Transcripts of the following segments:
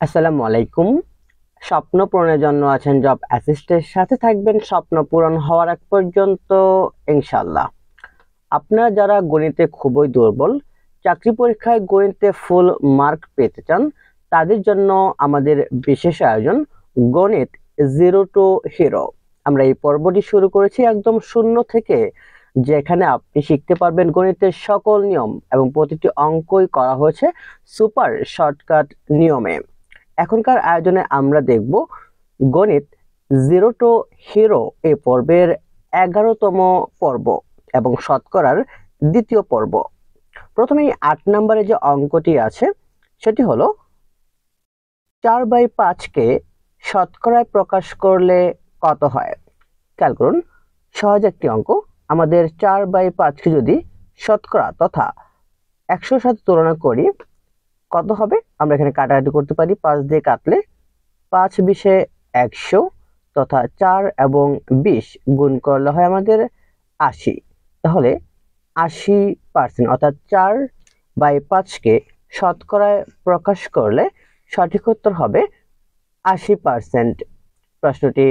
আসসালামু আলাইকুম। স্বপ্ন পূরণের জন্য আছেন জব অ্যাসিস্ট্যান্টের সাথে থাকবেন স্বপ্ন পূরণ হওয়ার আগ পর্যন্ত ইনশাআল্লাহ। আপনারা যারা গণিতে খুবই দুর্বল, চাকরি পরীক্ষায় গণিতে ফুল মার্ক পেতে চান, তাদের জন্য আমাদের বিশেষ আয়োজন গণিত জিরো টু হিরো। আমরা এই পর্বটি শুরু করেছি একদম শূন্য থেকে, যেখানে আপনি শিখতে পারবেন গণিতের সকল নিয়ম এবং প্রতিটি অঙ্কই করা হয়েছে সুপার শর্টকাট নিয়মে। এখনকার আয়োজনে আমরা দেখব গণিত জিরো টু হিরো এই পর্বের 11তম পর্ব এবং শতকরার দ্বিতীয় পর্ব। প্রথমেই 8 নম্বরে যে অঙ্কটি আছে সেটি হলো 4/5 কে শতকরায় প্রকাশ করলে কত হয়। খেয়াল করুন, সহজ একটি অঙ্ক। আমাদের 4/5কে যদি শতকরা তথা 100 সাথে তুলনা করি কত হবে, আমরা এখানে কাটাকাটি করতে পারি। 5 দিয়ে কাটলে 5×20=100 তথা 4 এবং 20 গুণ করলে হয় আমাদের 80। তাহলে 80% অর্থাৎ 4/5কে শতকরায় প্রকাশ করলে সঠিক উত্তর হবে 80%। প্রশ্নটি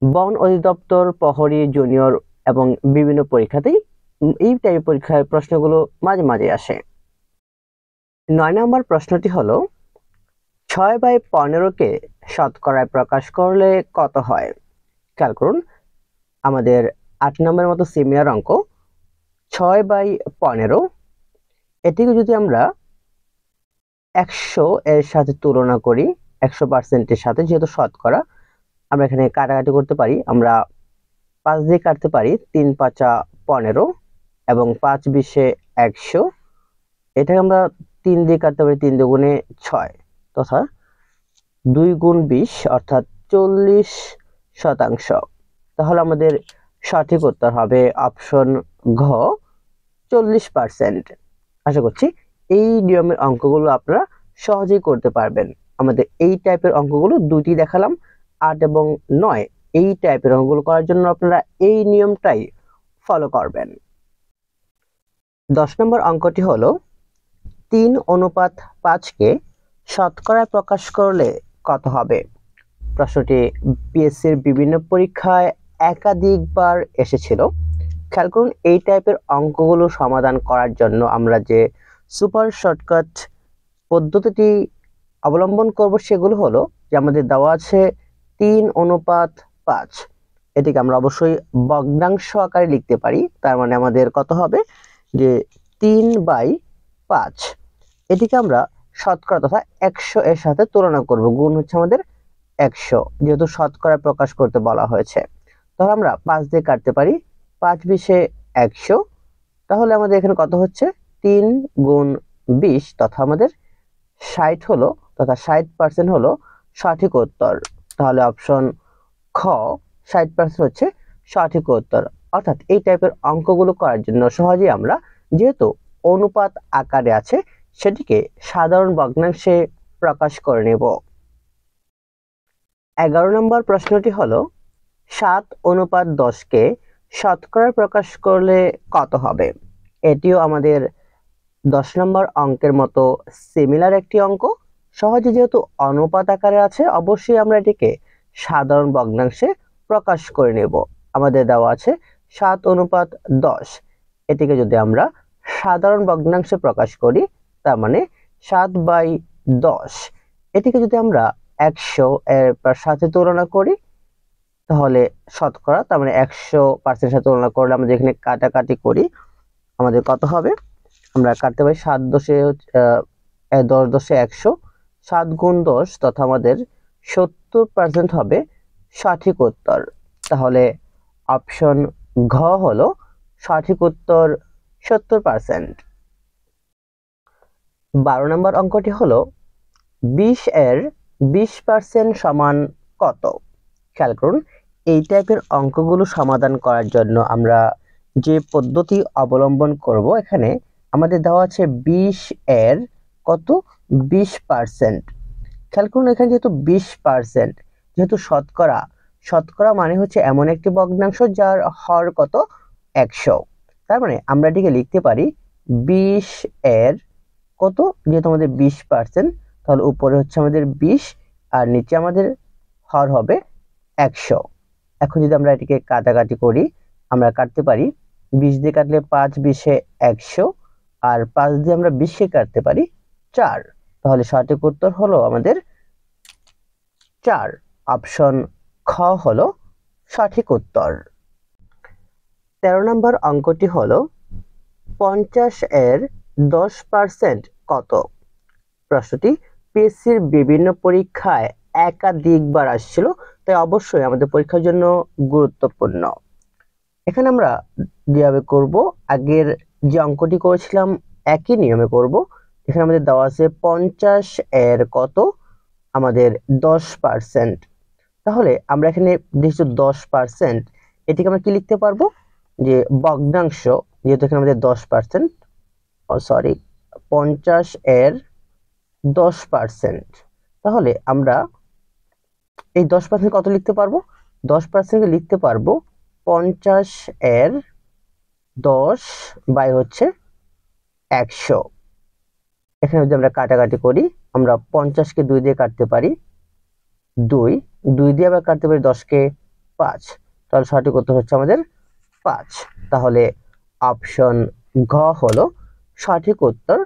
বন অধিদপ্তর, প্রহরী, জুনিয়র এবং বিভিন্ন পরীক্ষাতেই এই টাইপের পরীক্ষায় প্রশ্নগুলো মাঝে মাঝে আসে। 9 নম্বর প্রশ্নটি হলো 6/15কে শতকরায় প্রকাশ করলে কত হয়। খেয়াল করুন, আমাদের 8 নম্বরের মতো সিমিলার অঙ্ক 6/15, এটিকে যদি আমরা 100 এর সাথে তুলনা করি, 100%-এর সাথে, যেহেতু শতকরা, আমরা এখানে কাটাকাটি করতে পারি। আমরা 5 দিয়ে কাটতে পারি, 3×5=15 এবং 5×20=100। এটাকে আমরা 3 দিয়ে কাটতে পারি, 3×2=6 তথা 2×20 অর্থাৎ 40%। তাহলে আমাদের সঠিক উত্তর হবে অপশন ঘ, 40%। আশা করছি এই নিয়মের অঙ্কগুলো আপনারা সহজেই করতে পারবেন। আমাদের এই টাইপের অঙ্কগুলো দুটি দেখালাম, 8 এবং 9। এই টাইপের অঙ্কগুলো করার জন্য আপনারা এই নিয়মটাই ফলো করবেন। 10 নম্বর অঙ্কটি হলো 3:5কে শতকরায় প্রকাশ করলে কত হবে। প্রশ্নটি পিএসসির বিভিন্ন পরীক্ষায় একাধিকবার এসেছিল। খেয়াল করুন, এই টাইপের অঙ্কগুলো সমাধান করার জন্য আমরা যে সুপার শর্টকাট পদ্ধতিটি অবলম্বন করব সেগুলো হলো যে আমাদের দেওয়া আছে 3:5। এটিকে আমরা অবশ্যই ভগ্নাংশ আকারে লিখতে পারি। তার মানে আমাদের কত হবে যে 3/5। এটিকে আমরা শতকরা তথা 100 এর সাথে তুলনা করব। গুণ হচ্ছে আমাদের 100, যেহেতু শতকরা প্রকাশ করতে বলা হয়েছে। তাহলে আমরা 5 দিয়ে কাটতে পারি, 5×20=100। তাহলে আমাদের এখানে কত হচ্ছে, 3×20 তথা আমাদের 60 হলো, তথা 60% হলো সঠিক উত্তর। তাহলে অপশন খ, 60% হচ্ছে সঠিক উত্তর। অর্থাৎ এই টাইপের অঙ্কগুলো করার জন্য সহজেই আমরা, যেহেতু অনুপাত আকারে আছে, সেটিকে সাধারণ ভগ্নাংশে প্রকাশ করে নেব। 11 নম্বর প্রশ্নটি হলো 7:10কে শতকরায় প্রকাশ করলে কত হবে। এটিও আমাদের 10 নম্বর অঙ্কের মতো সিমিলার একটি অঙ্ক। সহজে যেহেতু অনুপাত আকারে আছে, অবশ্যই আমরা এটিকে সাধারণ ভগ্নাংশে প্রকাশ করে নেব। আমাদের দেওয়া আছে 7:10। এটিকে যদি আমরা সাধারণ ভগ্নাংশে প্রকাশ করি, তার মানে 7/10। এটিকে যদি আমরা 100 এর সাথে তুলনা করি, তাহলে শতকরা, তার মানে 100% সাথে তুলনা করলে আমরা যেখানে কাটাকাটি করি আমাদের কত হবে, আমরা কাটতে পারি 10×10=100, 7×10 তথা আমাদের 70% হবে সঠিক উত্তর। তাহলে অপশন ঘ হলো সঠিক উত্তর, 70%। 12 নম্বর অঙ্কটি হলো 20 এর 20% সমান কত। খেয়াল করুন, এই টাইপের অঙ্কগুলো সমাধান করার জন্য আমরা যে পদ্ধতি অবলম্বন করব, এখানে আমাদের দেওয়া আছে 20 এর কত, 20%। খেয়াল করুন, এখানে যেহেতু 20%, যেহেতু শতকরা, শতকরা মানে হচ্ছে এমন একটি ভগ্নাংশ যার হর কত, 100। তার মানে আমরা এটিকে লিখতে পারি 20 এর কত, যেহেতু আমাদের 20%, তাহলে উপরে হচ্ছে আমাদের 20 আর নিচে আমাদের হর হবে 100। এখন যদি আমরা এটিকে কাটাকাটি করি, আমরা কাটতে পারি 20 দিয়ে কাটলে 5 20 100, আর 5 দিয়ে আমরা 20 কাটতে পারি 4। তাহলে সঠিক উত্তর হলো আমাদের 4। অপশন খ হলো সঠিক উত্তর। 13 নম্বর অঙ্কটি হলো 50 এর 10% কত? প্রশ্নটি পিএসসির বিভিন্ন পরীক্ষায় একাধিকবার আসছিল, তাই অবশ্যই আমাদের পরীক্ষার জন্য গুরুত্বপূর্ণ। এখানে আমরা যেভাবে করব, আগের যে অঙ্কটি করেছিলাম একই নিয়মে করব। এখানে আমাদের দেওয়া আছে 50 এর কত, আমাদের 10%। তাহলে আমরা এখানে যেহেতু 10%, এটিকে আমরা কি লিখতে পারবো, যে ভগ্নাংশ, যেহেতু এখানে আমাদের 10%, সরি 50 এর 10%, তাহলে আমরা এই 10% কত লিখতে পারবো, 10% লিখতে পারবো 50 এর 10 বাই হচ্ছে 100। এখানে যদি আমরা কাটাকাটি করি, আমরা 50 কে 2 দিয়ে কাটতে পারি 2, 2 দিয়ে আবার কাটতে পারি 10 কে 5। তাহলে সঠিক উত্তর হচ্ছে আমাদের 5। তাহলে অপশন ঘ হলো সঠিক উত্তর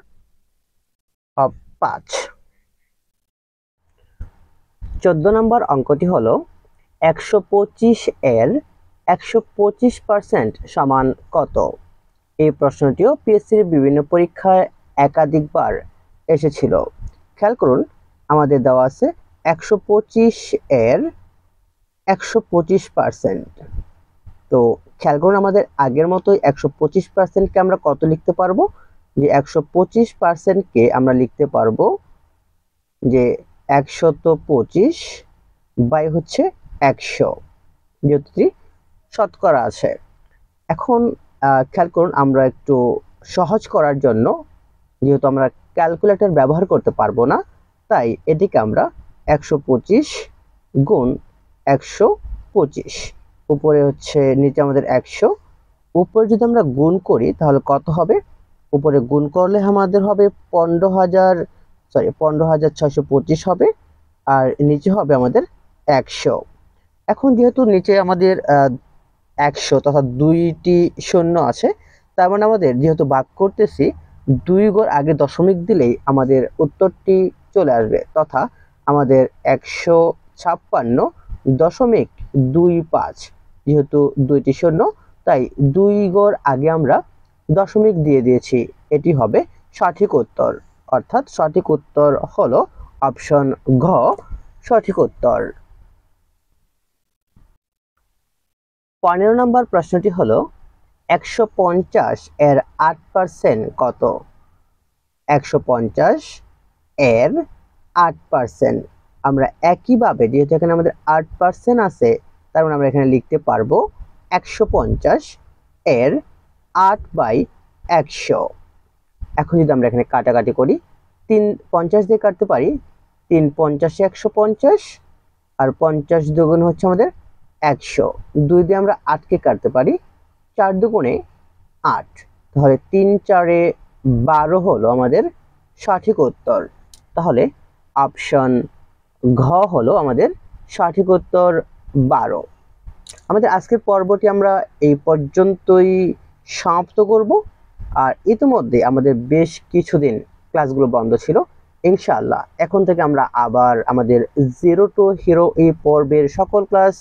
5। 14 নম্বর অঙ্কটি হলো 125 এর 125% সমান কত? এই প্রশ্নটিও পিএসসির বিভিন্ন পরীক্ষায় একাধিকবার এসেছিল। খেয়াল করুন, আমাদের দেওয়া আছে 125 এর 125%। তো খেয়াল করুন, আমাদের আগের মতোই 125%কে আমরা কত লিখতে পারবো, যে 125%কে আমরা লিখতে পারবো যে 125 বাই হচ্ছে 100, যেহেতু শতকরা আছে। এখন খেয়াল করুন, আমরা একটু সহজ করার জন্য, যেহেতু আমরা ক্যালকুলেটর ব্যবহার করতে পারবো না, তাই এটিকে আমরা 125 গুণ 125, উপরে হচ্ছে নিচে আমাদের 100, উপরে যদি আমরা গুণ করি তাহলে কত হবে, উপরে গুণ করলে আমাদের হবে 15,625 হবে, আর নিচে হবে আমাদের 100। এখন যেহেতু নিচে আমাদের 100 তথা 2টি শূন্য আছে, তার মানে আমাদের যেহেতু ভাগ করতেছি 2 ঘর আগে দশমিক দিলেই আমাদের উত্তরটি চলে আসবে, তথা আমাদের 156.25। যেহেতু 2টি শূন্য, তাই 2 ঘর আগে আমরা দশমিক দিয়ে দিয়েছি, এটি হবে সঠিক উত্তর। অর্থাৎ সঠিক উত্তর হলো অপশন ঘ সঠিক উত্তর। 15 নম্বর প্রশ্নটি হলো 150 এর 8% কত? 150 এর 8%, আমরা একইভাবে যেহেতু এখানে আমাদের 8% আছে, তার মানে আমরা এখানে লিখতে পারবো 150 এর 8 বাই 100। এখন যদি আমরা এখানে কাটাকাটি করি, 3 50 দিয়ে কাটতে পারি 3 50 150, আর 50 দুগুণ হচ্ছে আমাদের 100, 2 দিয়ে আমরা 8 কে কাটতে পারি, 4 দুগুণে 8, তাহলে 3 4 এ 12 হলো আমাদের সঠিক উত্তর। তাহলে অপশন ঘ হলো আমাদের সঠিক উত্তর 12। আমাদের আজকের পর্বটি আমরা এই পর্যন্তই সমাপ্ত করব। আর ইতিমধ্যে আমাদের বেশ কিছুদিন ক্লাসগুলো বন্ধ ছিল, ইনশাআল্লাহ এখন থেকে আমরা আবার আমাদের 0 টু হিরো এই পর্বের সকল ক্লাস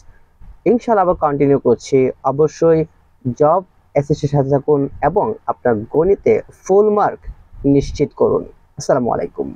ইনশাআল্লাহ আবার কন্টিনিউ করছি। অবশ্যই জব এসএসসির সাথে থাকুন এবং আপনার গণিতে ফুল মার্ক নিশ্চিত করুন। আসসালামু আলাইকুম।